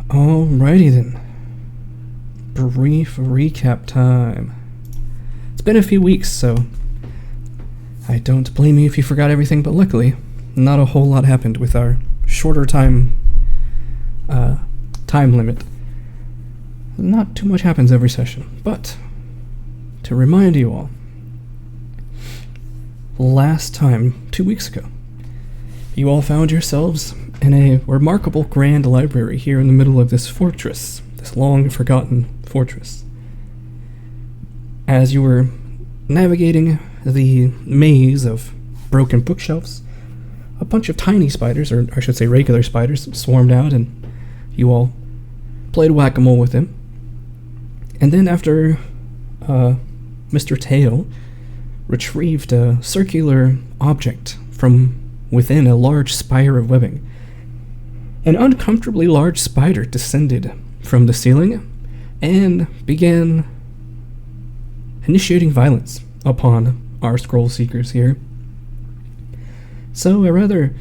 Alrighty then. Brief recap time. It's been a few weeks, so I don't blame you if you forgot everything, but luckily, not a whole lot happened with our shorter time limit. Not too much happens every session, but to remind you all, last time, 2 weeks ago, you all found yourselves in a remarkable grand library here in the middle of this fortress, this long-forgotten fortress. As you were navigating the maze of broken bookshelves, a bunch of tiny spiders, or I should say regular spiders, swarmed out, and you all played whack-a-mole with them. And then after Mr. TAO retrieved a circular object from within a large spire of webbing, an uncomfortably large spider descended from the ceiling and began initiating violence upon our scroll seekers here. So a rather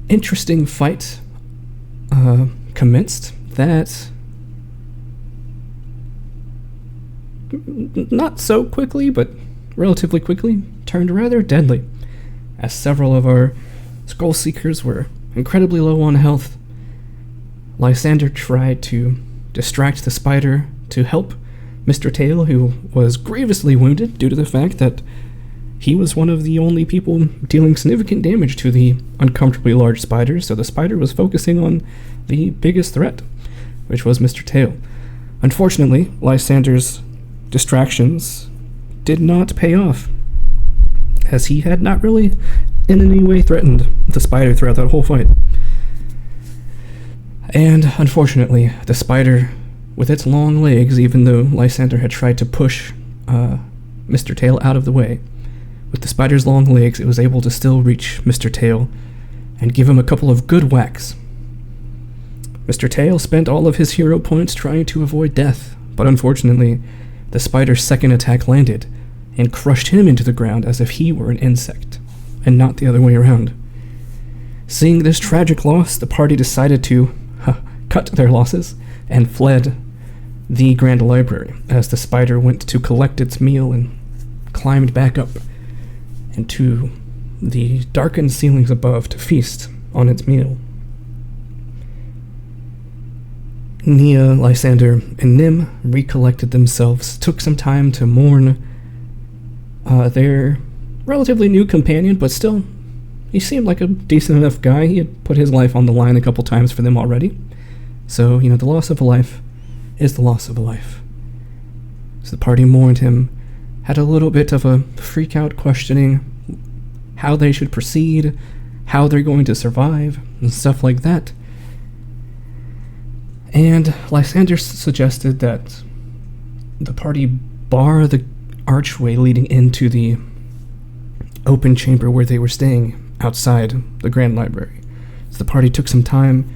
interesting fight commenced that not so quickly, but relatively quickly turned rather deadly, as several of our scroll seekers were incredibly low on health. Lysander tried to distract the spider to help Mr. TAO, who was grievously wounded due to the fact that he was one of the only people dealing significant damage to the uncomfortably large spider, so the spider was focusing on the biggest threat, which was Mr. TAO. Unfortunately, Lysander's distractions did not pay off, as he had not really in any way threatened the spider throughout that whole fight. And unfortunately, the spider, with its long legs, even though Lysander had tried to push Mr. TAO out of the way, with the spider's long legs, it was able to still reach Mr. TAO and give him a couple of good whacks. Mr. TAO spent all of his hero points trying to avoid death, but unfortunately, the spider's second attack landed and crushed him into the ground as if he were an insect, and not the other way around. Seeing this tragic loss, the party decided to cut their losses and fled the Grand Library as the spider went to collect its meal and climbed back up into the darkened ceilings above to feast on its meal. Nia, Lysander, and Nim recollected themselves, took some time to mourn their relatively new companion, but still, he seemed like a decent enough guy. He had put his life on the line a couple times for them already. So, the loss of a life is the loss of a life. So the party mourned him, had a little bit of a freak out questioning how they should proceed, how they're going to survive, and stuff like that. And Lysander suggested that the party bar the archway leading into the open chamber where they were staying outside the Grand Library. So the party took some time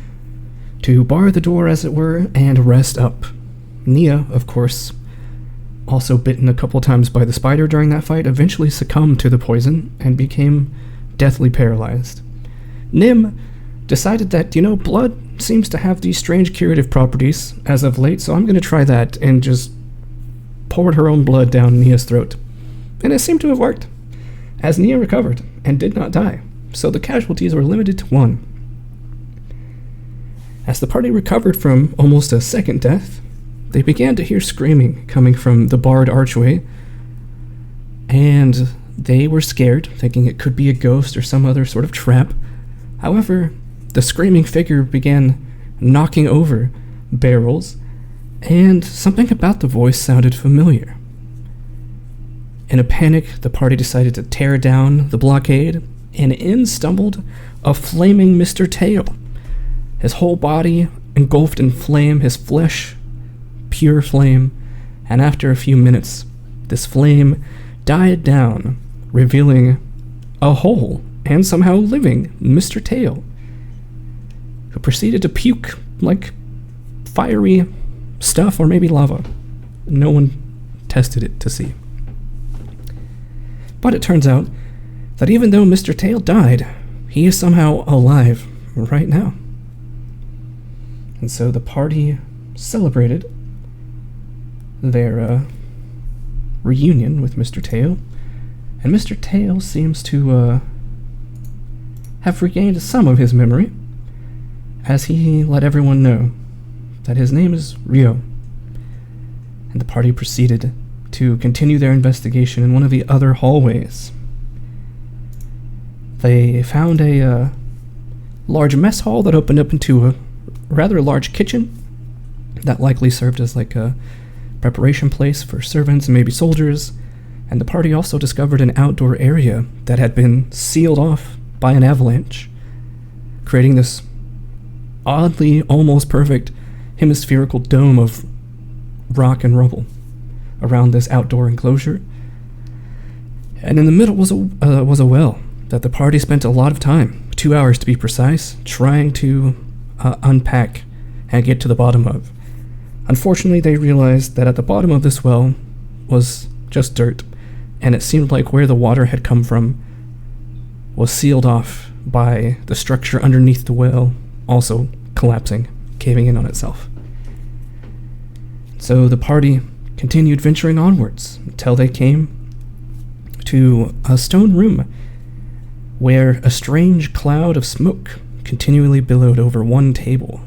to bar the door, as it were, and rest up. Nia, of course, also bitten a couple times by the spider during that fight, eventually succumbed to the poison and became deathly paralyzed. Nim decided that, blood seems to have these strange curative properties as of late, so I'm going to try that, and just poured her own blood down Nia's throat. And it seemed to have worked, as Nia recovered and did not die, so the casualties were limited to 1. As the party recovered from almost a second death, they began to hear screaming coming from the barred archway, and they were scared, thinking it could be a ghost or some other sort of trap. However, the screaming figure began knocking over barrels, and something about the voice sounded familiar. In a panic, the party decided to tear down the blockade, and in stumbled a flaming Mr. TAO. His whole body engulfed in flame, his flesh pure flame, and after a few minutes, this flame died down, revealing a whole and somehow living Mr. TAO, who proceeded to puke like fiery stuff or maybe lava. No one tested it to see. But it turns out that even though Mr. TAO died, he is somehow alive right now. And so the party celebrated their reunion with Mr. TAO, and Mr. TAO seems to have regained some of his memory, as he let everyone know that his name is Rio. And the party proceeded to continue their investigation in one of the other hallways. They found a large mess hall that opened up into a rather large kitchen that likely served as like a preparation place for servants and maybe soldiers. And the party also discovered an outdoor area that had been sealed off by an avalanche, creating this oddly almost perfect hemispherical dome of rock and rubble around this outdoor enclosure. And in the middle was a well that the party spent a lot of time, 2 hours to be precise, trying to unpack and get to the bottom of. Unfortunately, they realized that at the bottom of this well was just dirt, and it seemed like where the water had come from was sealed off by the structure underneath the well also collapsing, caving in on itself. So the party continued venturing onwards until they came to a stone room where a strange cloud of smoke continually billowed over one table.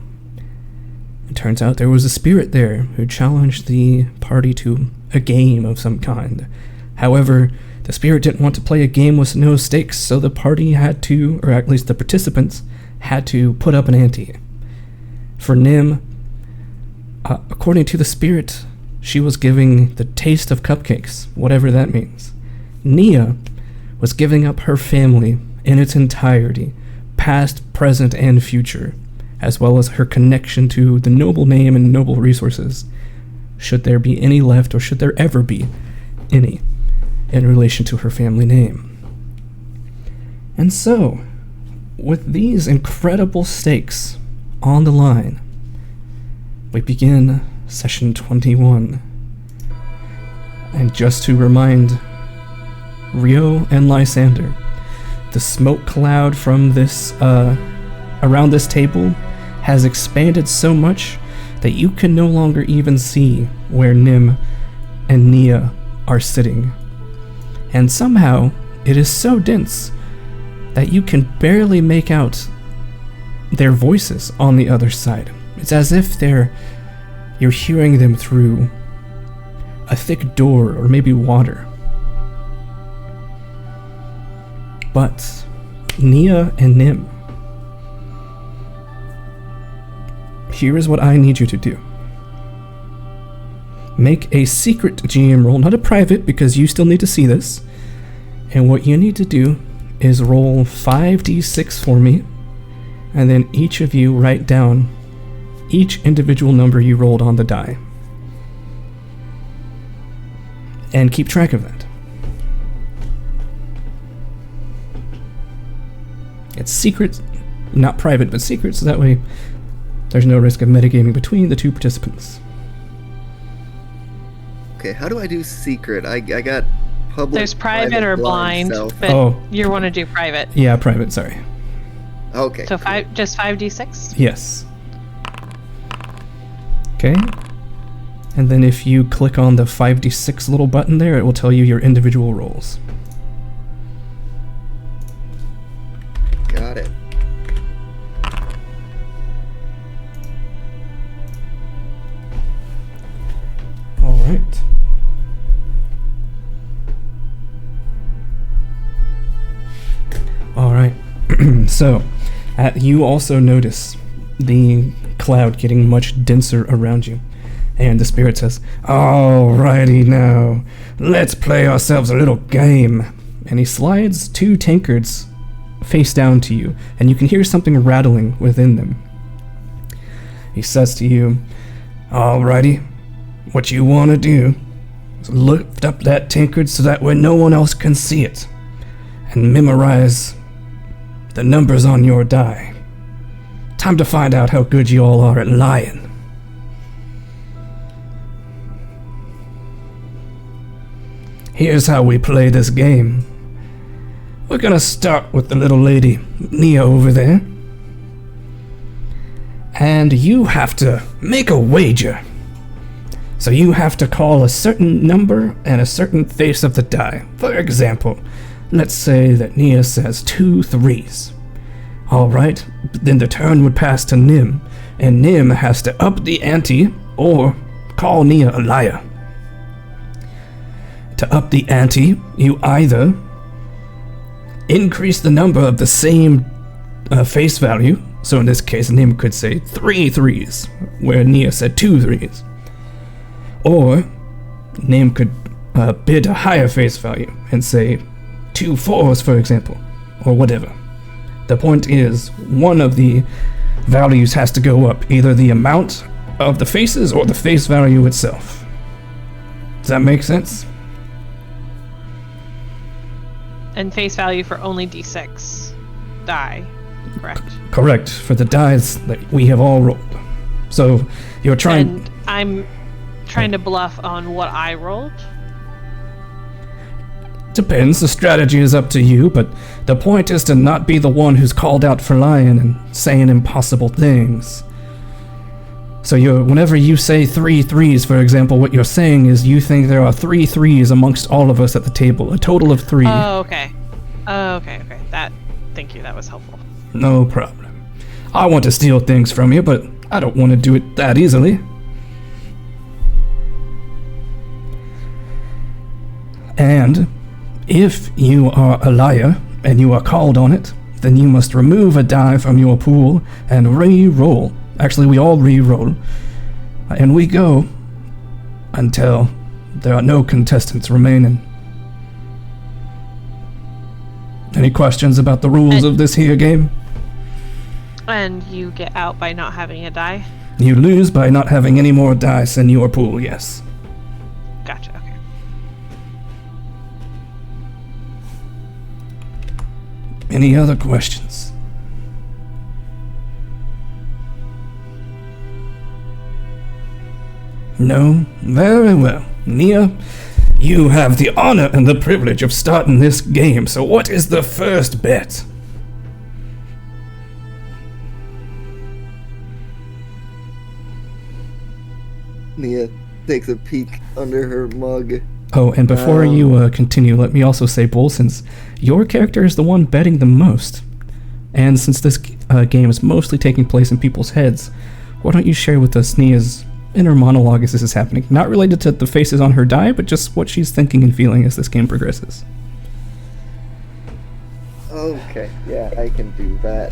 It turns out there was a spirit there who challenged the party to a game of some kind. However, the spirit didn't want to play a game with no stakes, so the party had to, or at least the participants, had to put up an ante. For Nim, according to the spirit, she was giving the taste of cupcakes, whatever that means. Nia was giving up her family in its entirety, past, present, and future, as well as her connection to the noble name and noble resources, should there be any left, or should there ever be any, in relation to her family name. And so, with these incredible stakes on the line, we begin session 21. And just to remind Rio and Lysander, the smoke cloud from this, around this table has expanded so much that you can no longer even see where Nim and Nia are sitting. And somehow, it is so dense that you can barely make out their voices on the other side. It's as if you're hearing them through a thick door or maybe water. But Nia and Nim, here is what I need you to do. Make a secret GM roll, not a private, because you still need to see this. And what you need to do is roll 5d6 for me, and then each of you write down each individual number you rolled on the die. And keep track of that. It's secret, not private, but secret, so that way there's no risk of metagaming between the two participants. Okay, how do I do secret? I got public. There's private or blind, but you want to do private. Yeah, private, sorry. Okay. So just 5d6? Yes. Okay. And then if you click on the 5d6 little button there, it will tell you your individual rolls. Got it. All right. All right. So, you also notice the cloud getting much denser around you. And the spirit says, "Alrighty now, let's play ourselves a little game." And he slides 2 tankards face down to you, and you can hear something rattling within them. He says to you, "Alrighty, what you want to do is lift up that tankard so that way no one else can see it, and memorize the numbers on your die. Time to find out how good you all are at lying." Here's how we play this game. We're gonna start with the little lady, Nia, over there. and you have to make a wager. So you have to call a certain number and a certain face of the die. For example, let's say that Nia says 2 3s. Alright, then the turn would pass to Nim, and Nim has to up the ante or call Nia a liar. To up the ante, you either increase the number of the same face value, so in this case Nim could say 3 3s, where Nia said 2 3s. Or Nim could bid a higher face value and say 2 4s, for example, or whatever. The point is, one of the values has to go up, either the amount of the faces or the face value itself. Does that make sense? And face value for only d6 die, correct? Correct, for the dice that we have all rolled. So you're trying... And I'm trying to bluff on what I rolled. Depends, the strategy is up to you, but the point is to not be the one who's called out for lying and saying impossible things. So whenever you say 3 3s, for example, what you're saying is you think there are 3 3s amongst all of us at the table, a total of 3. Oh, okay. Okay. Thank you, that was helpful. No problem. I want to steal things from you, but I don't want to do it that easily. And if you are a liar and you are called on it, then you must remove a die from your pool and re-roll. Actually, we all re-roll. And we go until there are no contestants remaining. Any questions about the rules of this here game? And you get out by not having a die? You lose by not having any more dice in your pool, yes. Gotcha, okay. Any other questions? No? Very well. Nia, you have the honor and the privilege of starting this game, so what is the first bet? Nia takes a peek under her mug. Oh, and before you continue, let me also say, Bull, since your character is the one betting the most, and since this game is mostly taking place in people's heads, why don't you share with us Nia's inner monologue as this is happening? Not related to the faces on her die, but just what she's thinking and feeling as this game progresses. Okay, yeah, I can do that.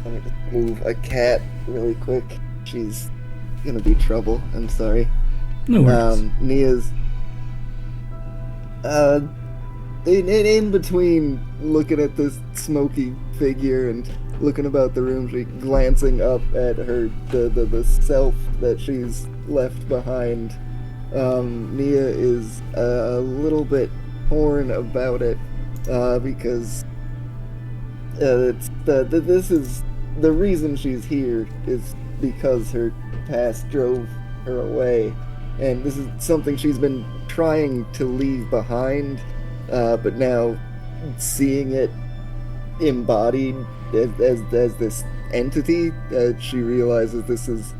Let me just move a cat really quick. She's gonna be trouble, I'm sorry. No worries. Nia's in between looking at this smoky figure and looking about the room, she glancing up at her the self that she's left behind. Nia is a little bit torn about it because this is the reason she's here is because her past drove her away, and this is something she's been trying to leave behind, but now seeing it embodied as this entity, she realizes this is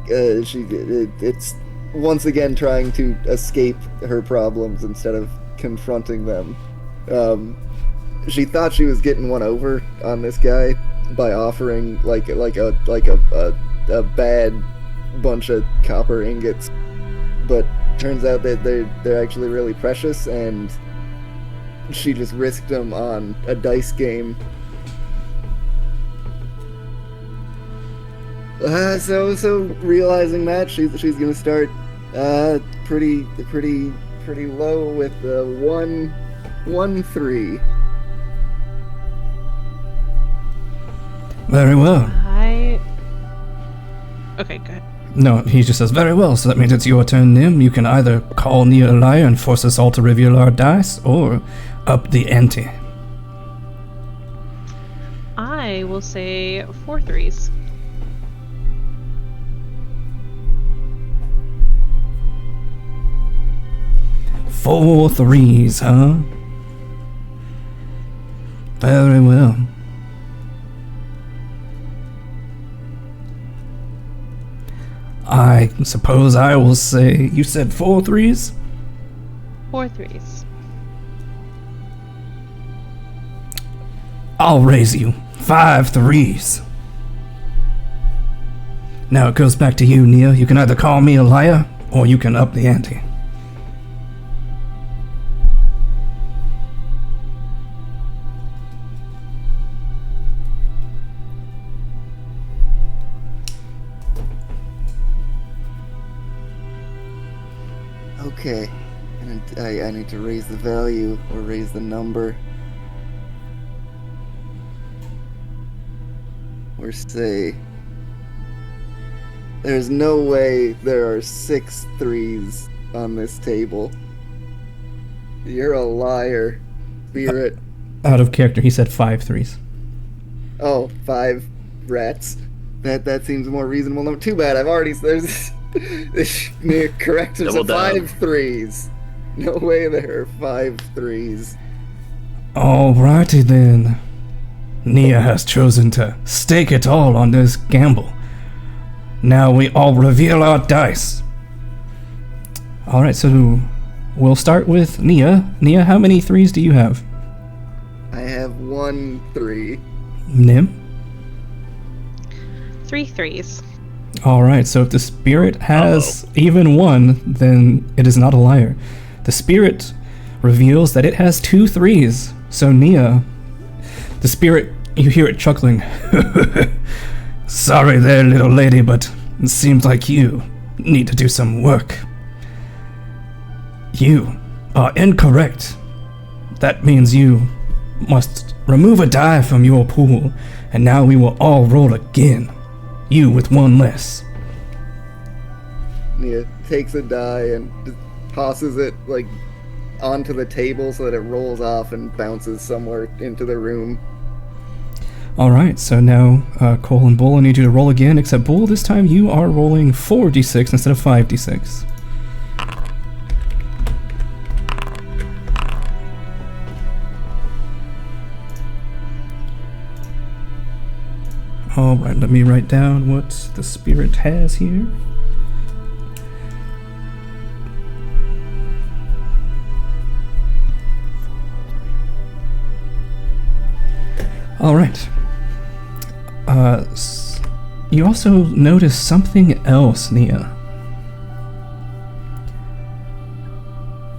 it's once again trying to escape her problems instead of confronting them. She thought she was getting one over on this guy by offering like a bad bunch of copper ingots, but turns out that they're actually really precious, and she just risked them on a dice game. So realizing that, she's gonna start pretty low with 1-3. Very well. Okay, good. No, he just says, very well, so that means it's your turn, Nim. You can either call Nia a liar and force us all to reveal our dice, or up the ante. I will say 4 3s. 4 3s, huh? Very well. I suppose I will say you said 4 threes? 4 threes. I'll raise you 5 threes. Now it goes back to you, Nia. You can either call me a liar, or you can up the ante. Okay, and I need to raise the value or raise the number. Or say, there's no way there are 6 threes on this table. You're a liar, Spirit. Out of character, he said 5 threes. Oh, 5 rats. That seems more reasonable. No, too bad. I've already there's correct. There's Double down. 5 threes. No way there are 5 threes. Alrighty then. Nia has chosen to stake it all on this gamble. Now we all reveal our dice. Alright, so we'll start with Nia. Nia, how many threes do you have? I have 1 3. Nim? 3 threes. Alright, so if the spirit has even 1, then it is not a liar. The spirit reveals that it has 2 threes. So Nia, the spirit, you hear it chuckling. Sorry there, little lady, but it seems like you need to do some work. You are incorrect. That means you must remove a die from your pool, and now we will all roll again. You with 1 less. Nia takes a die and just tosses it like onto the table so that it rolls off and bounces somewhere into the room. Alright, so now Cole and Bull, I need you to roll again, except Bull, this time you are rolling 4d6 instead of 5d6. Alright, let me write down what the spirit has here. Alright. You also notice something else, Nia.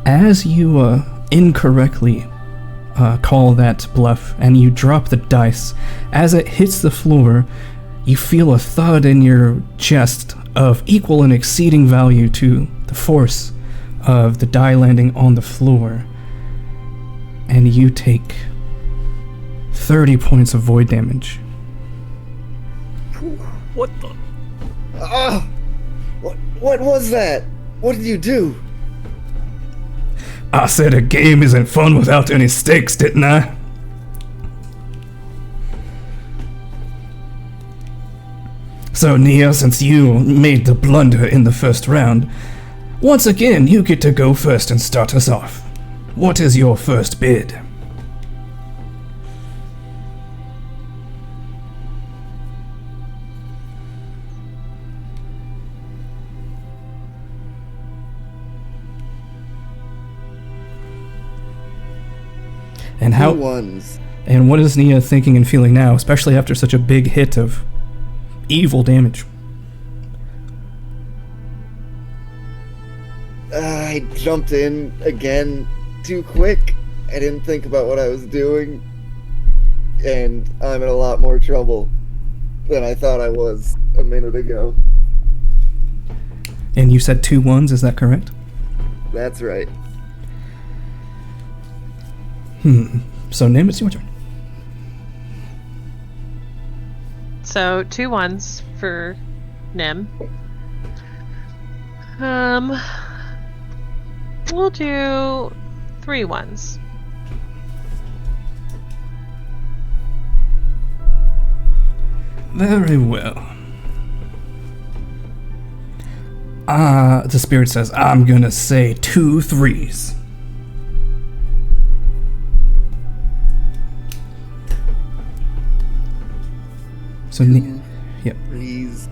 As you incorrectly call that bluff and you drop the dice, as it hits the floor, you feel a thud in your chest of equal and exceeding value to the force of the die landing on the floor, and you take 30 points of void damage. What the? Ah! What was that? What did you do? I said a game isn't fun without any stakes, didn't I? So Nia, since you made the blunder in the first round, once again you get to go first and start us off. What is your first bid? And how? 2 1s. And what is Nia thinking and feeling now, especially after such a big hit of evil damage? I jumped in again too quick. I didn't think about what I was doing, and I'm in a lot more trouble than I thought I was a minute ago. And you said 2 1s, is that correct? That's right. So Nim, it's your turn. So 2 1s for Nim. We'll do 3 1s. Very well. The spirit says, I'm gonna say 2 3s. So, yep. 3s,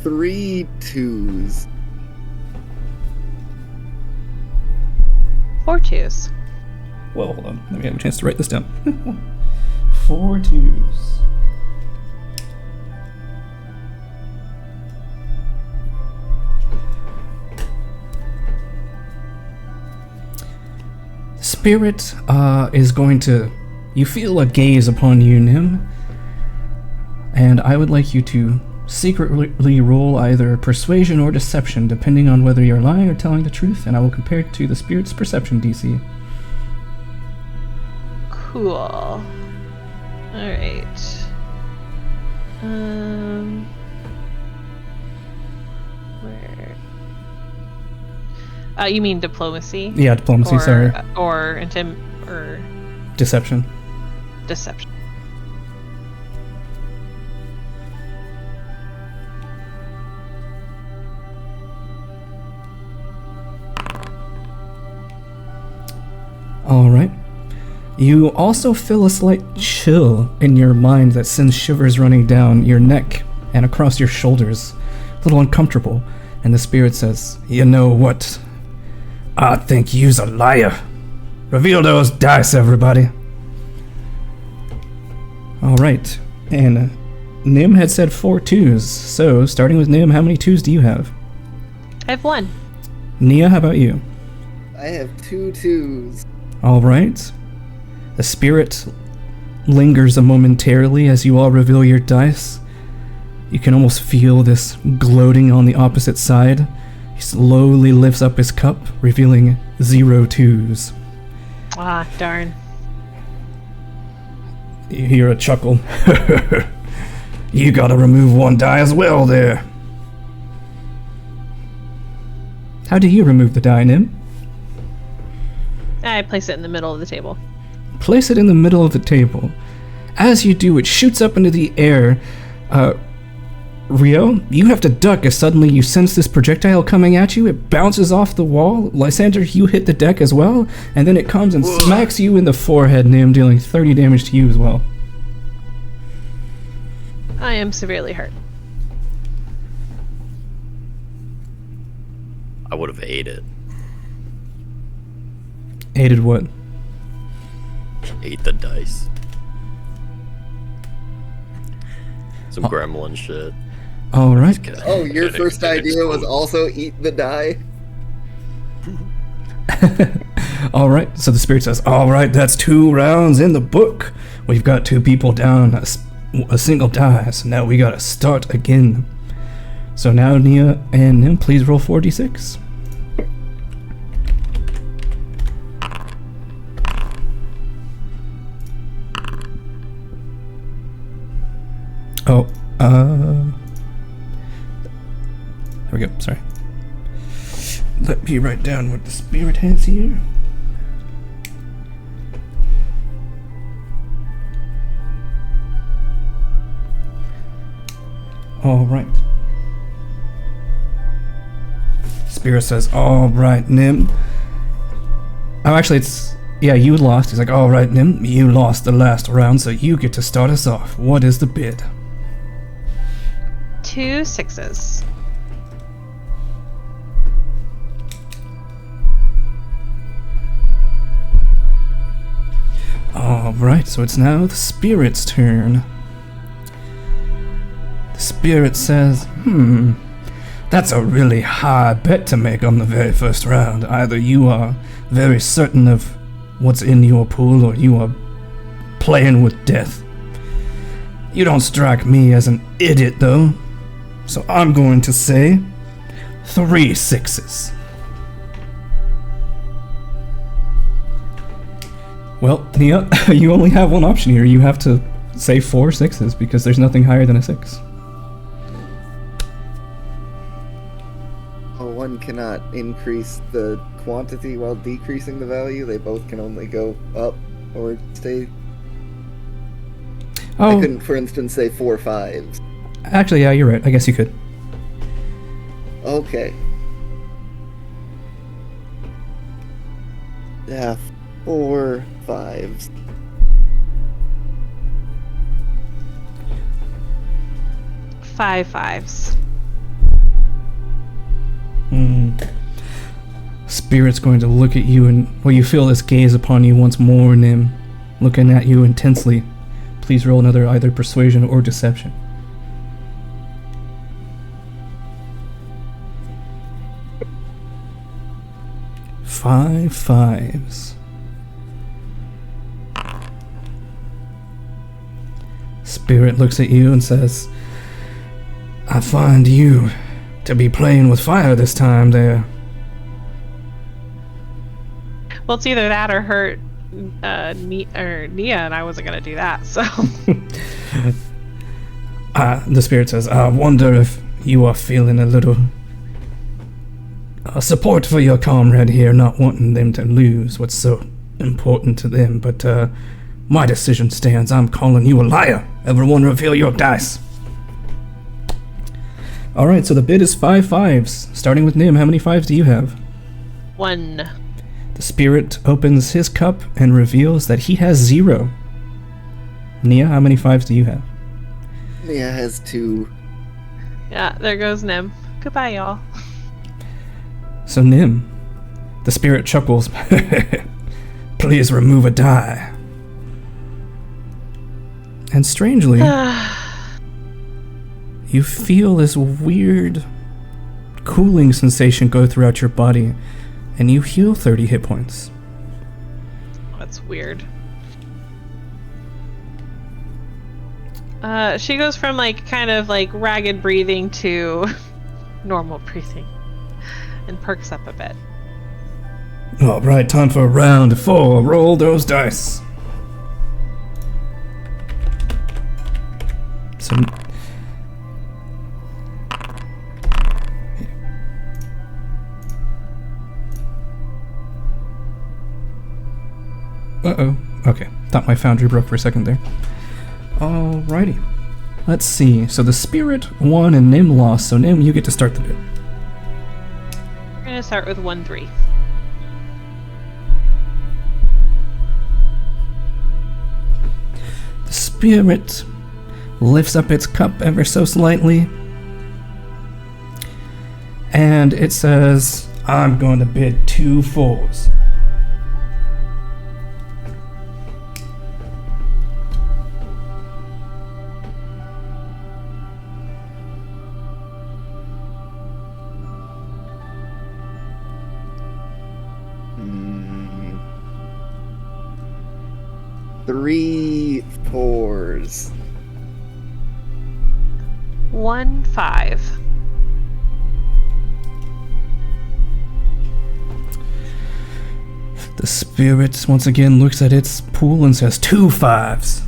3 2s. 4 2s. Well, hold on. Let me have a chance to write this down. 4 2s. Spirit is going to... You feel a gaze upon you, Nim. And I would like you to secretly roll either persuasion or deception, depending on whether you're lying or telling the truth, and I will compare it to the Spirit's perception DC. Cool. Alright. Where? You mean diplomacy? Yeah, diplomacy, or, sorry. Or Deception. deception. Alright. You also feel a slight chill in your mind that sends shivers running down your neck and across your shoulders. A little uncomfortable. And the Spirit says, "You know what? I think you's a liar. Reveal those dice, everybody." Alright. And Nim had said 4 2s. So, starting with Nim, how many 2s do you have? I have 1. Nia, how about you? I have 2 2s. Alright. The Spirit lingers a momentarily as you all reveal your dice. You can almost feel this gloating on the opposite side. He slowly lifts up his cup, revealing 0 2s. Ah, darn. You hear a chuckle. You gotta remove 1 die as well there. How do you remove the die, Nim? I place it in the middle of the table. Place it in the middle of the table. As you do, it shoots up into the air. Rio, you have to duck as suddenly you sense this projectile coming at you. It bounces off the wall. Lysander, you hit the deck as well, and then it comes and smacks you in the forehead, Nim, dealing 30 damage to you as well. I am severely hurt. I would have ate it. Aided what? Ate the dice. Some gremlin shit. Alright. Oh, your first idea was also eat the die? Alright, so the Spirit says, alright, that's 2 rounds in the book. We've got 2 people down a single die, so now we gotta start again. So now Nia and Nim, please roll 4d6. Oh, there we go, sorry. Let me write down what the Spirit has here. Alright. Spirit says, alright, Nim. Oh, actually, yeah, you lost. He's like, alright, Nim, you lost the last round, so you get to start us off. What is the bid? 2 6s. Alright, so it's now the Spirit's turn. The Spirit says, that's a really high bet to make on the very first round. Either you are very certain of what's in your pool, or you are playing with death. You don't strike me as an idiot, though. So I'm going to say 3 6s. Well, Nia, you only have one option here. You have to say 4 6s because there's nothing higher than a 6. Oh, one cannot increase the quantity while decreasing the value. They both can only go up or stay. Oh, I couldn't, for instance, say 4 5s. Actually, yeah, you're right. I guess you could. Okay. Yeah, 4 5s. 5 5s. Spirit's going to look at you, and you feel this gaze upon you once more, Nim, looking at you intensely. Please roll another either persuasion or deception. 5 5s. Spirit looks at you and says, I find you to be playing with fire this time there. Well, it's either that or hurt Nia, and I wasn't going to do that, so. The spirit says, I wonder if you are feeling a little support for your comrade here, not wanting them to lose what's so important to them, but my decision stands. I'm calling you a liar. Everyone reveal your dice. Alright, so the bid is 5 5s. Starting with Nim, how many 5s do you have? 1. The spirit opens his cup and reveals that he has 0. Nia, how many 5s do you have? Nia has 2. Yeah, there goes Nim. Goodbye, y'all. So Nim, the spirit chuckles. Please remove a die. And strangely, you feel this weird cooling sensation go throughout your body, and you heal 30 hit points. That's weird. She goes from kind of ragged breathing to normal breathing and perks up a bit. Alright, time for round 4. Roll those dice. So uh-oh. Okay. Thought my foundry broke for a second there. Alrighty. Let's see. So the spirit won and Nim lost, so Nim, you get to start the bit. We're gonna start with 1-3. The spirit lifts up its cup ever so slightly, and it says, I'm going to bid 2 4s. Three 4s. 1 5. The spirit once again looks at its pool and says 2 5s.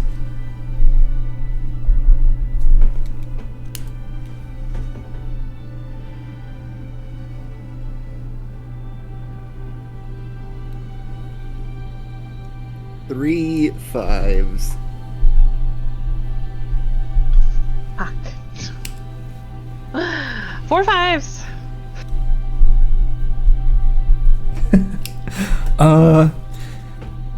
Three 5s. Fuck. 4 5s. The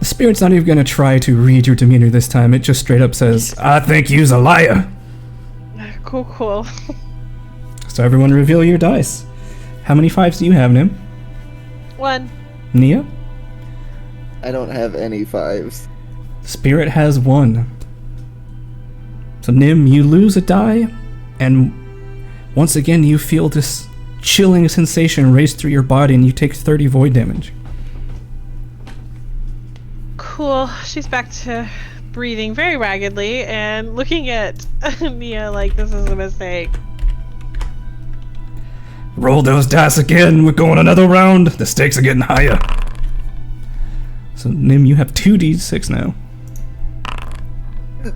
spirit's not even gonna try to read your demeanor this time. It just straight up says, I think you's a liar. Cool. So everyone reveal your dice. How many 5s do you have, Nim? 1. Nia? I don't have any 5s. Spirit has 1. So Nim, you lose a die, and once again you feel this chilling sensation race through your body and you take 30 void damage. Cool. She's back to breathing very raggedly and looking at Nia like this is a mistake. Roll those dice again, we're going another round. The stakes are getting higher. So Nim, you have 2d6 now.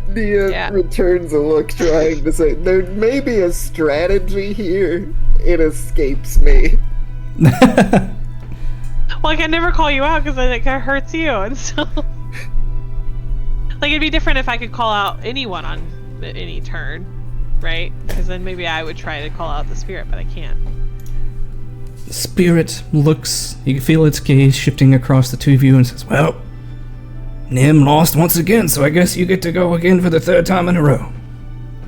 Nia returns a look, trying to say, there may be a strategy here. It escapes me. Well, I can never call you out because then it kind of hurts you, and so... it'd be different if I could call out anyone on any turn, right? Because then maybe I would try to call out the spirit, but I can't. The spirit looks, you can feel its gaze shifting across the two of you and says, well, Nim lost once again, so I guess you get to go again for the 3rd time in a row.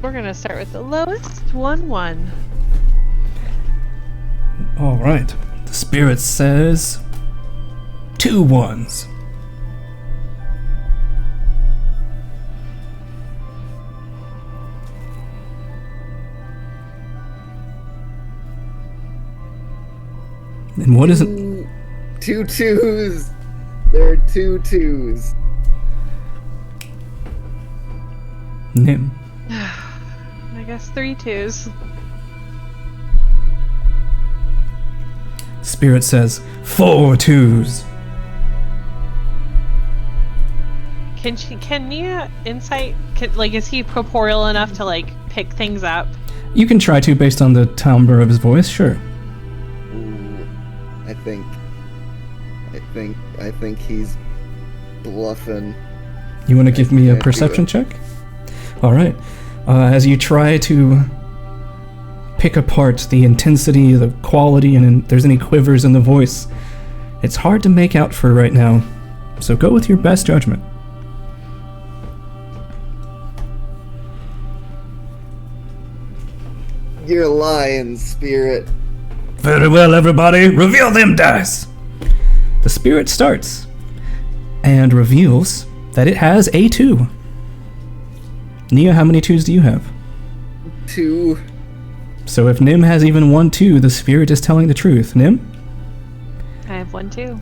We're gonna start with the lowest, 1-1. Alright. The Spirit says 2 1s. And what is it? 2 2s. There are 2 2s. Nim. I guess 3 2s. Spirit says 4 2s. Can Nia insight? Is he corporeal enough to like pick things up? You can try to based on the timbre of his voice, sure. Ooh, I think he's bluffing. You want to give me a can't do perception it. check? Alright. As you try to pick apart the intensity, the quality, and if there's any quivers in the voice, it's hard to make out for right now. So go with your best judgment. You're lying, Spirit. Very well, everybody. Reveal them dice. The Spirit starts and reveals that it has a 2. Nia, how many 2s do you have? 2. So if Nim has even 1 2, the Spirit is telling the truth. Nim? I have 1 2.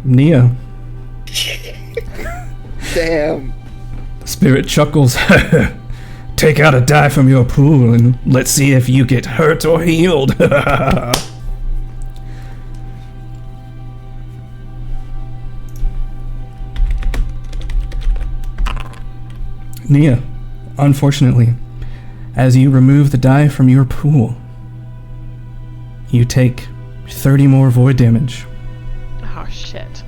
Nia. Damn. The Spirit chuckles. Take out a die from your pool and let's see if you get hurt or healed. Nia, unfortunately, as you remove the die from your pool, you take 30 more void damage. Oh shit.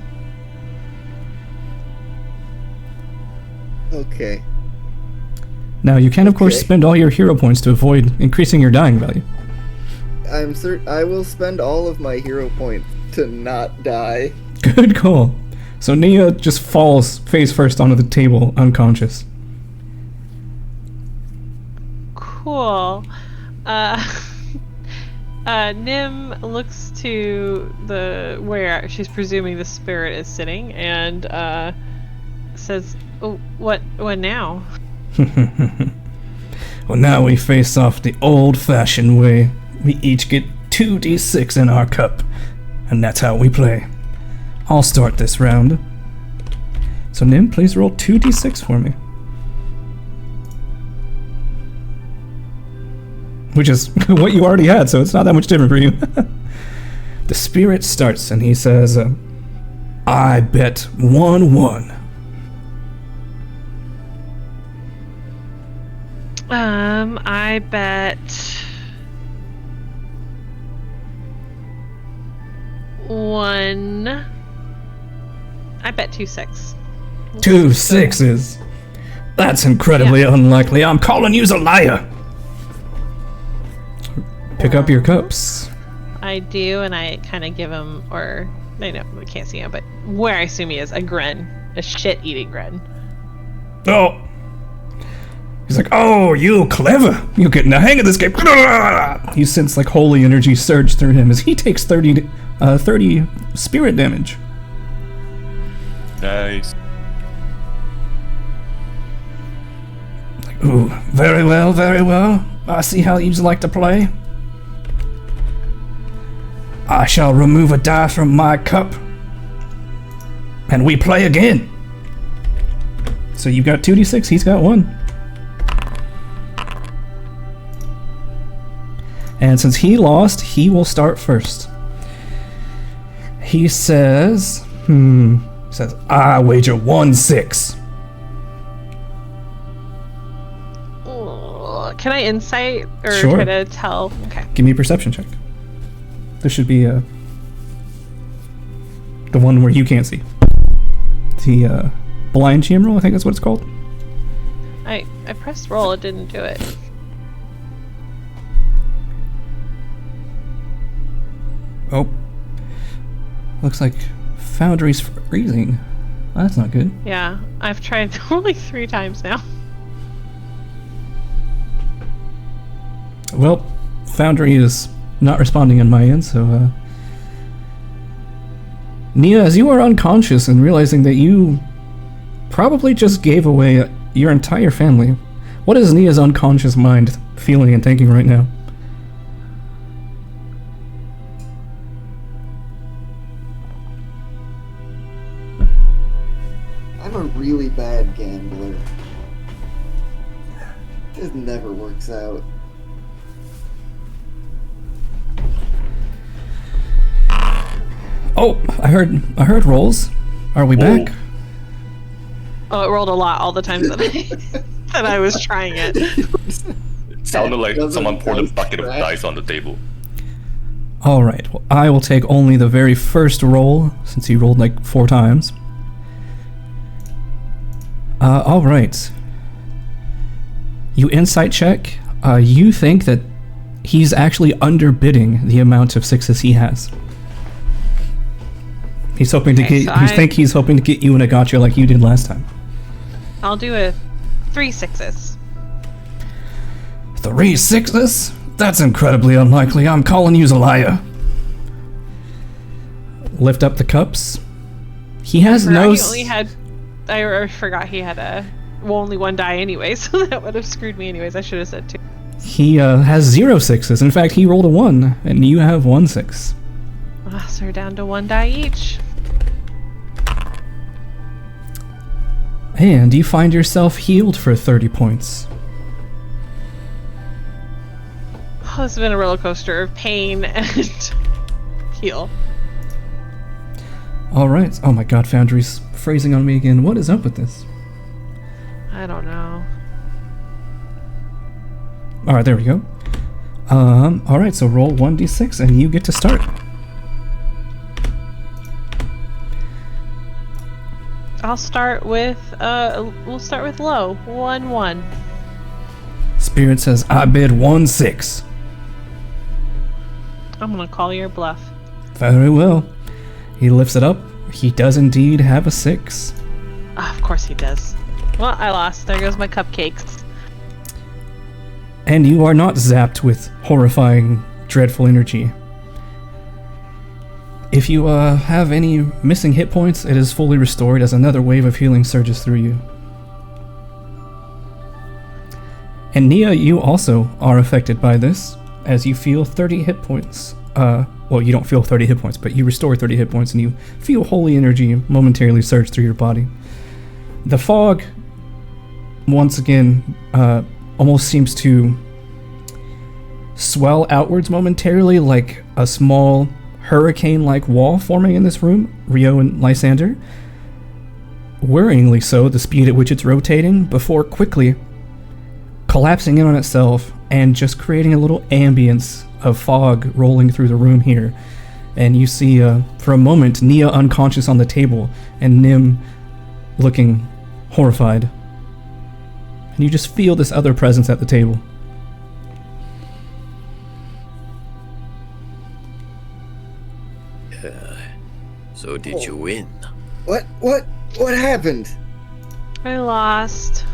Okay. Now, you can, of course, Okay. spend all your hero points to avoid increasing your dying value. I will spend all of my hero points to not die. Good call. So Nia just falls face first onto the table, unconscious. Cool. Nim looks to where she's presuming the spirit is sitting and says, oh, what now? Well, now we face off the old-fashioned way. We each get 2d6 in our cup, and that's how we play. I'll start this round. So Nim, please roll 2d6 for me. Which is what you already had, so it's not that much different for you. The Spirit starts, and he says, I bet 1-1. I bet 1. I bet 2 6. 2 6s. That's incredibly unlikely. I'm calling you a liar. Pick up your cups. I do, and I kind of give him, or I know we can't see him, but where I assume he is, a grin, a shit-eating grin. Oh. He's like, oh, you clever. You're getting the hang of this game. You sense like holy energy surge through him as he takes 30 spirit damage. Nice. Like, ooh, very well, very well. I see how you like to play. I shall remove a die from my cup, and we play again. So you've got 2d6, he's got 1. And since he lost, he will start first. He says, I wager 1-6. Can I insight or Sure. try to tell? Okay. Give me a perception check. There should be the one where you can't see. The blind GM roll, I think that's what it's called. I pressed roll, it didn't do it. Oh. Looks like Foundry's freezing. Well, that's not good. Yeah, I've tried only 3 times now. Well, Foundry is not responding on my end, so, Nia, as you are unconscious and realizing that you probably just gave away your entire family, what is Nia's unconscious mind feeling and thinking right now? I'm a really bad gambler. It never works out. Oh, I heard rolls. Are we back? Oh, it rolled a lot all the times that I was trying it. It sounded like someone poured a bucket of dice on the table. Alright, well, I will take only the very first roll, since he rolled like 4 times. Alright. You insight check. You think that he's actually underbidding the amount of 6s he has. He's hoping to get. He's hoping to get you in a gotcha like you did last time. I'll do a 3 6s. 3 6s? That's incredibly unlikely. I'm calling you a liar. Lift up the cups. He has no. He only had. I forgot he had only 1 die anyway, so that would have screwed me anyways. I should have said 2. He has 0 6s. In fact, he rolled a 1, and you have 1 6. So we're down to 1 die each. And you find yourself healed for 30 points. Oh, this has been a roller coaster of pain and heal. Alright. Oh my god, Foundry's phrasing on me again. What is up with this? I don't know. Alright, there we go. Alright, so roll 1d6 and you get to start. I'll start with, we'll start with low. 1 1. Spirit says, I bid 1 6. I'm gonna call your bluff. Very well. He lifts it up. He does indeed have a 6. Of course he does. Well, I lost. There goes my cupcakes. And you are not zapped with horrifying, dreadful energy. If you have any missing hit points, it is fully restored as another wave of healing surges through you. And Nia, you also are affected by this, as you feel 30 hit points. Well, you don't feel 30 hit points, but you restore 30 hit points and you feel holy energy momentarily surge through your body. The fog, once again, almost seems to swell outwards momentarily like a small hurricane-like wall forming in this room, Rio and Lysander. Worryingly so, the speed at which it's rotating, before quickly collapsing in on itself and just creating a little ambience of fog rolling through the room here. And you see, for a moment, Nia unconscious on the table, and Nim looking horrified. And you just feel this other presence at the table. So did you win? What happened? I lost.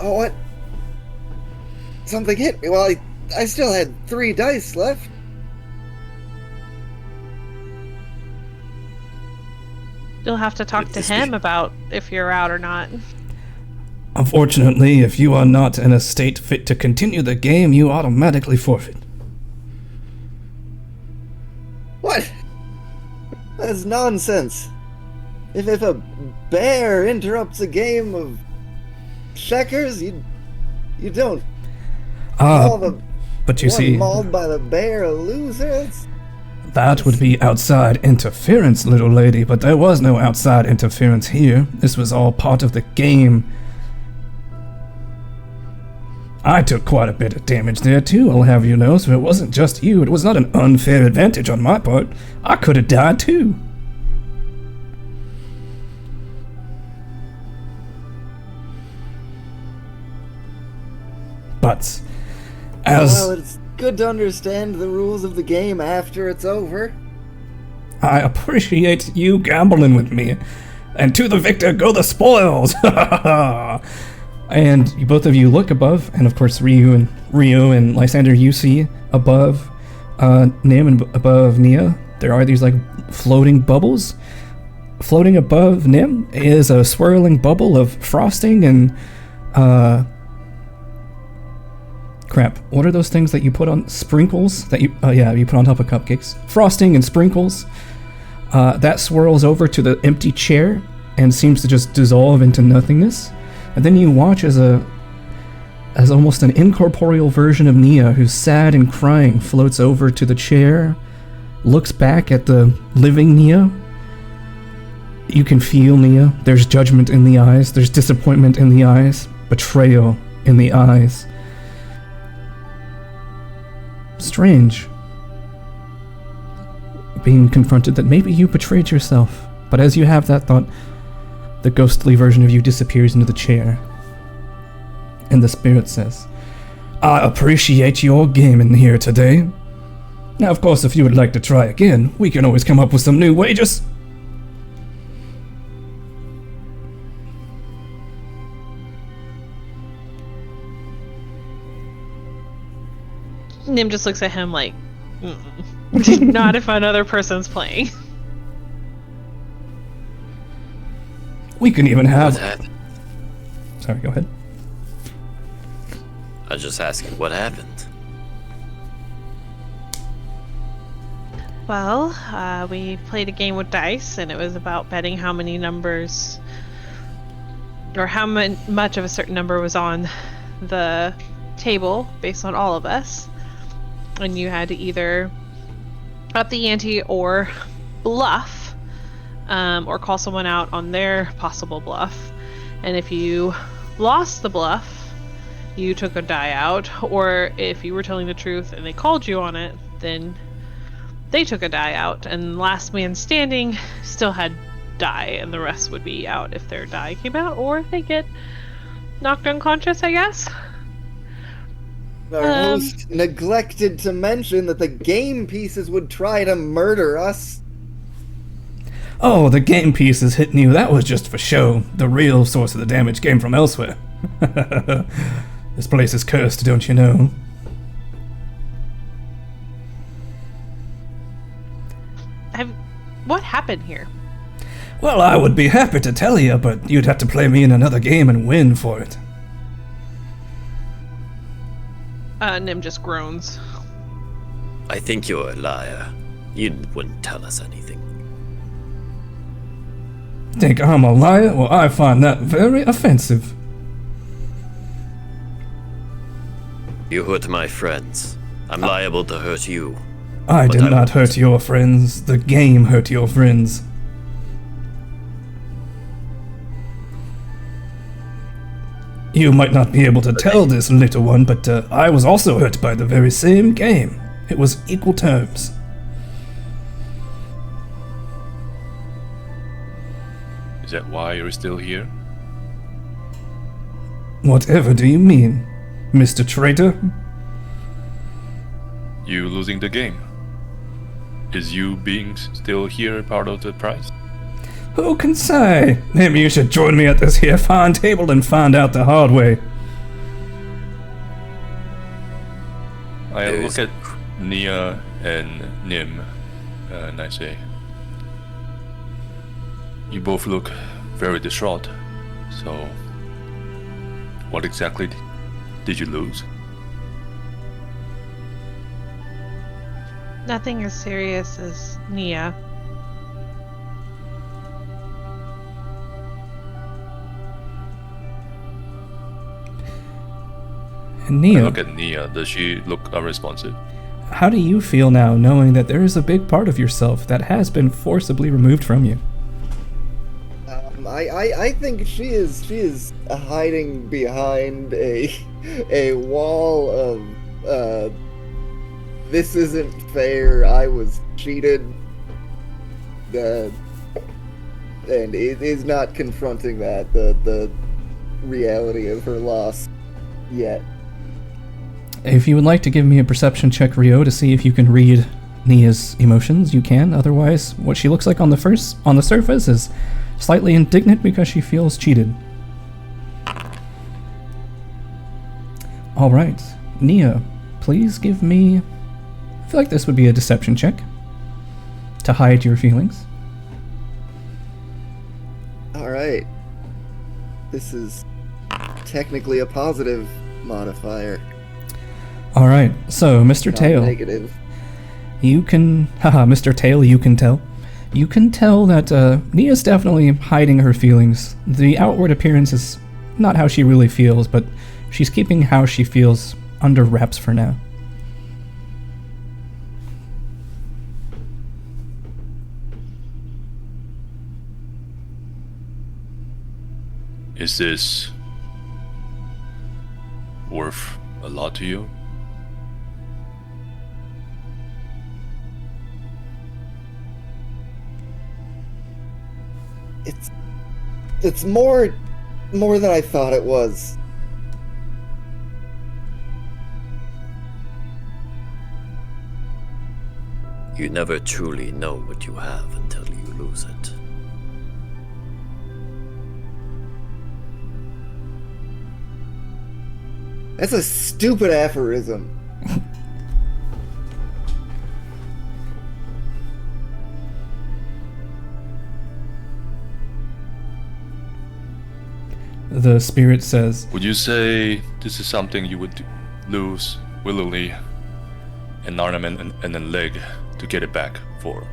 Oh, what? Something hit me. Well, I still had 3 dice left. You'll have to talk to him about if you're out or not. Unfortunately, if you are not in a state fit to continue the game, you automatically forfeit. What? That's nonsense. If a bear interrupts a game of checkers, you don't call the but you one see, mauled by the bear a loser. that would be outside interference, little lady, but there was no outside interference here. This was all part of the game. I took quite a bit of damage there too, I'll have you know, so it wasn't just you. It was not an unfair advantage on my part. I could have died too. But, Well, it's good to understand the rules of the game after it's over. I appreciate you gambling with me. And to the victor go the spoils! And both of you look above, and of course Rio and Lysander, you see above Nim and above Nia, there are these like floating bubbles. Floating above Nim is a swirling bubble of frosting and crap. What are those things that you put on sprinkles that you put on top of cupcakes? Frosting and sprinkles. That swirls over to the empty chair and seems to just dissolve into nothingness. And then you watch as almost an incorporeal version of Nia, who's sad and crying, floats over to the chair, looks back at the living Nia. You can feel Nia. There's judgment in the eyes. There's disappointment in the eyes. Betrayal in the eyes. Strange. Being confronted that maybe you betrayed yourself. But as you have that thought, the ghostly version of you disappears into the chair. And the spirit says, I appreciate your gaming here today. Now, of course, if you would like to try again, we can always come up with some new wages. Nim just looks at him like, not if another person's playing. We can even have... What happened? Sorry, go ahead. I was just asking what happened. Well, we played a game with dice, and it was about betting how many numbers, or how much of a certain number was on the table based on all of us. And you had to either up the ante or bluff, or call someone out on their possible bluff. And if you lost the bluff, you took a die out, or if you were telling the truth and they called you on it, then they took a die out, and last man standing still had die, and the rest would be out if their die came out, or if they get knocked unconscious, I guess. Our host neglected to mention that the game pieces would try to murder us. Oh, the game pieces hitting you, that was just for show. The real source of the damage came from elsewhere. This place is cursed, don't you know? What happened here? Well, I would be happy to tell you, but you'd have to play me in another game and win for it. Nim just groans. I think you're a liar. You wouldn't tell us anything. Think I'm a liar? Well, I find that very offensive. You hurt my friends. I'm liable to hurt you. I did not hurt your friends. The game hurt your friends. You might not be able to tell this little one, but I was also hurt by the very same game. It was equal terms. Is that why you're still here? Whatever do you mean, Mr. Traitor? You losing the game. Is you being still here part of the prize? Who can say? Maybe you should join me at this here fine table and find out the hard way. I look at Nia and Nim, and I say, you both look very distraught, so what exactly did you lose? Nothing as serious as Nia. And Nia, I look at Nia. Does she look unresponsive? how do you feel now knowing that there is a big part of yourself that has been forcibly removed from you? I think she is hiding behind a wall of this isn't fair. I was cheated, and it is not confronting the reality of her loss yet. If you would like to give me a perception check, Rio, to see if you can read Nia's emotions, you can. Otherwise, what she looks like on the surface is slightly indignant because she feels cheated. Alright. Nia, please give me... I feel like this would be a deception check. To hide your feelings. Alright. This is technically a positive modifier. Alright, so Mr. Not Tail, negative. you can... Haha, Mr. Tail, you can tell. You can tell that Nia's definitely hiding her feelings. The outward appearance is not how she really feels, but she's keeping how she feels under wraps for now. Is this worth a lot to you? It's more than I thought it was. You never truly know what you have until you lose it. That's a stupid aphorism. The spirit says, Would you say this is something you would lose willingly, an ornament and a leg to get it back for?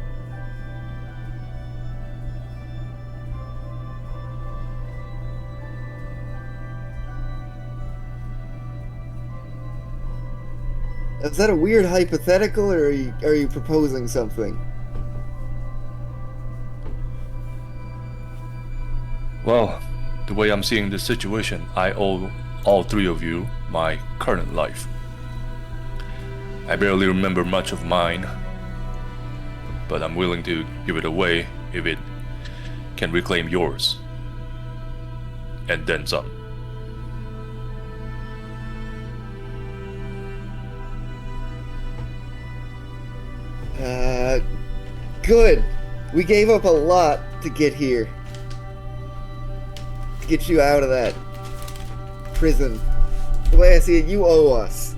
Is that a weird hypothetical, or are you proposing something? Well, the way I'm seeing this situation, I owe all three of you my current life. I barely remember much of mine, but I'm willing to give it away if it can reclaim yours. And then some. Good. We gave up a lot to get here. To get you out of that prison. The way I see it, you owe us.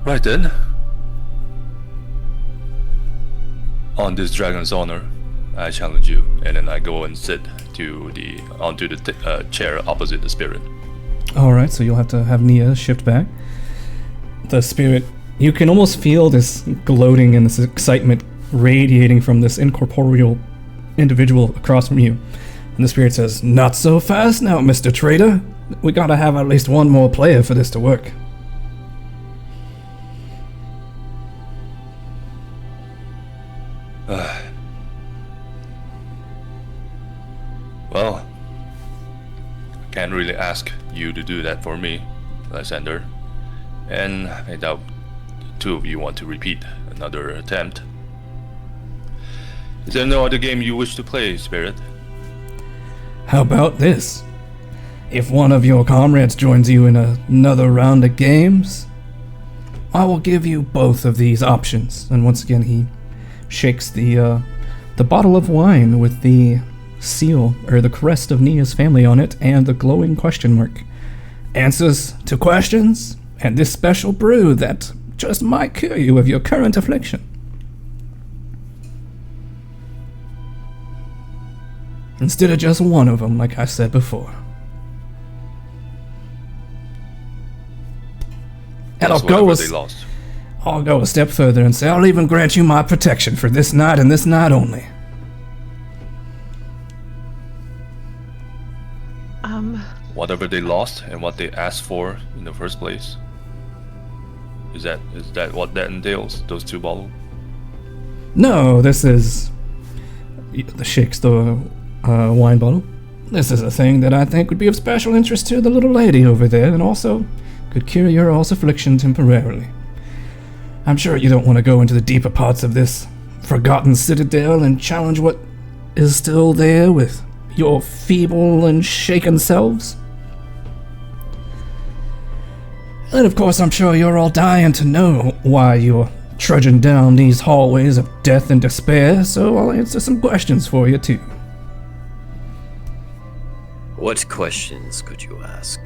Right then. On this dragon's honor, I challenge you, and then I go and sit onto the chair opposite the spirit. alright, so you'll have to have Nia shift back. The spirit, you can almost feel this gloating and this excitement radiating from this incorporeal individual across from you. And the spirit says, "Not so fast now, Mr. Trader. We gotta have at least one more player for this to work." Well, I can't really ask you to do that for me, Lysander. And I doubt the two of you want to repeat another attempt. Is there no other game you wish to play, Spirit? How about this? If one of your comrades joins you in another round of games, I will give you both of these options. And once again, he shakes the bottle of wine with the seal, or the crest of Nia's family on it, and the glowing question mark. Answers to questions, and this special brew that just might cure you of your current affliction. Instead of just one of them, like I said before. And That's whatever they lost. I'll go a step further and say I'll even grant you my protection for this night and this night only. Whatever they lost and what they asked for in the first place. Is that what that entails? Those two bottles? No, this is... The shakes the wine bottle. This is a thing that I think would be of special interest to the little lady over there, and also could cure your all's affliction temporarily. I'm sure you don't want to go into the deeper parts of this forgotten citadel and challenge what is still there with your feeble and shaken selves. And of course, I'm sure you're all dying to know why your trudging down these hallways of death and despair, so I'll answer some questions for you too. What questions could you ask?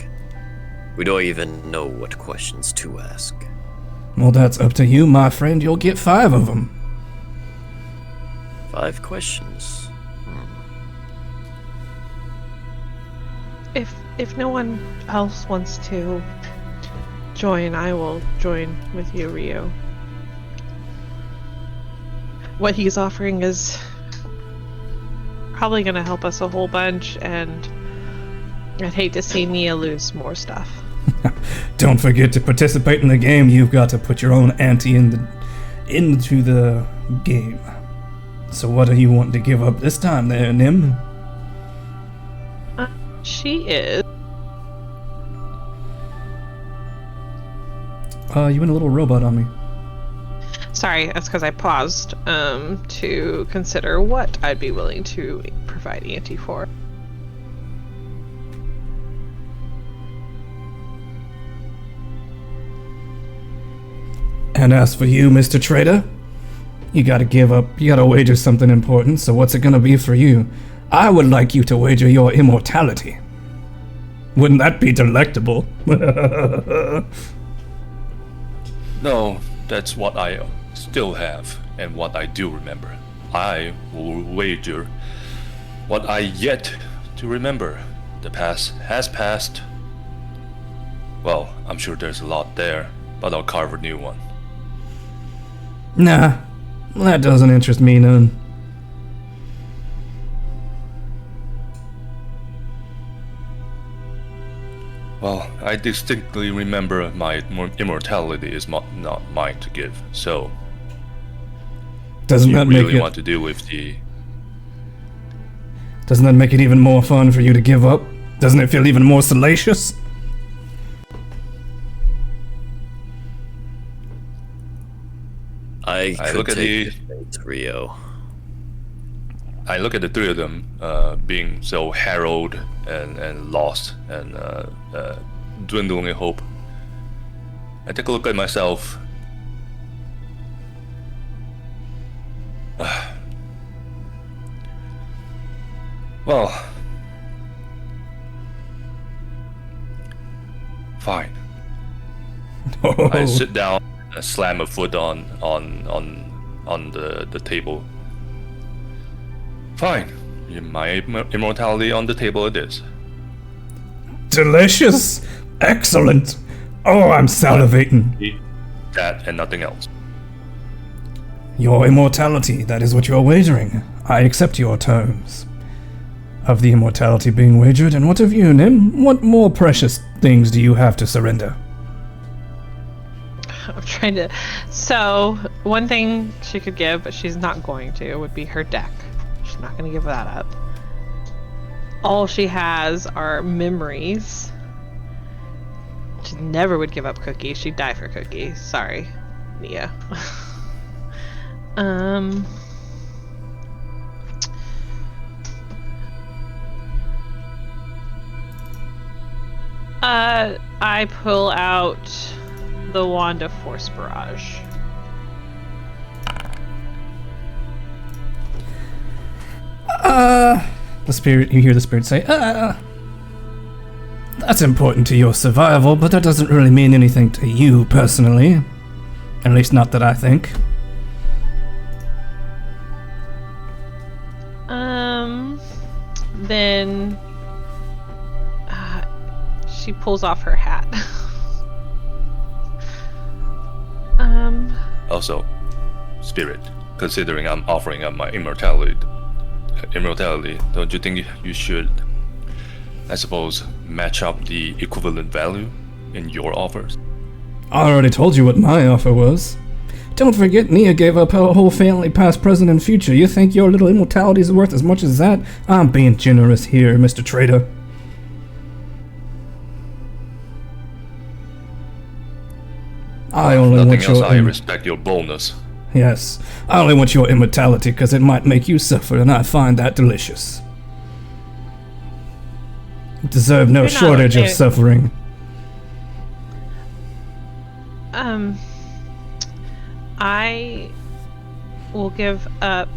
We don't even know what questions to ask. Well, that's up to you, my friend. You'll get 5 of them. 5 questions. If no one else wants to join, I will join with you, Rio. What he's offering is probably going to help us a whole bunch, and I'd hate to see Nia lose more stuff. Don't forget to participate in the game. You've got to put your own ante into the game. So what are you wanting to give up this time there, Nim? She is. You went a little robot on me. Sorry, that's because I paused to consider what I'd be willing to provide ante for. And as for you, Mr. Trader, you gotta wager something important, so what's it gonna be for you? I would like you to wager your immortality. Wouldn't that be delectable? No, that's what I still have, and what I do remember. I will wager what I yet to remember. The past has passed. Well, I'm sure there's a lot there, but I'll carve a new one. Nah, that doesn't interest me none. Well, I distinctly remember my immortality is not mine to give, so... Doesn't that really make it... want to do with the... Doesn't that make it even more fun for you to give up? Doesn't it feel even more salacious? I look at take the Rio. I look at the 3 of them being so harrowed and lost and dwindling in hope. I take a look at myself. Well, fine. I sit down and slam a foot on the table. Fine. My immortality on the table it is. Delicious! Excellent! Oh, I'm salivating. Eat that and nothing else. Your immortality, that is what you're wagering. I accept your terms. Of the immortality being wagered, and what of you, Nim? What more precious things do you have to surrender? I'm trying to... So, one thing she could give, but she's not going to, would be her deck. She's not going to give that up. All she has are memories. She never would give up Cookie. She'd die for Cookie. Sorry, Nia. I pull out the Wand of Force Barrage. The spirit, you hear the spirit say, that's important to your survival, but that doesn't really mean anything to you personally. At least not that I think. Then she pulls off her hat. Also, spirit, considering I'm offering up my immortality, don't you think you should, I suppose, match up the equivalent value in your offers? I already told you what my offer was. Don't forget, Nia gave up her whole family, past, present, and future. You think your little immortality is worth as much as that? I'm being generous here, Mr. Trader. I only Nothing want else. your I respect your boldness. Yes, I only want your immortality because it might make you suffer, and I find that delicious. You deserve no shortage of suffering. I will give up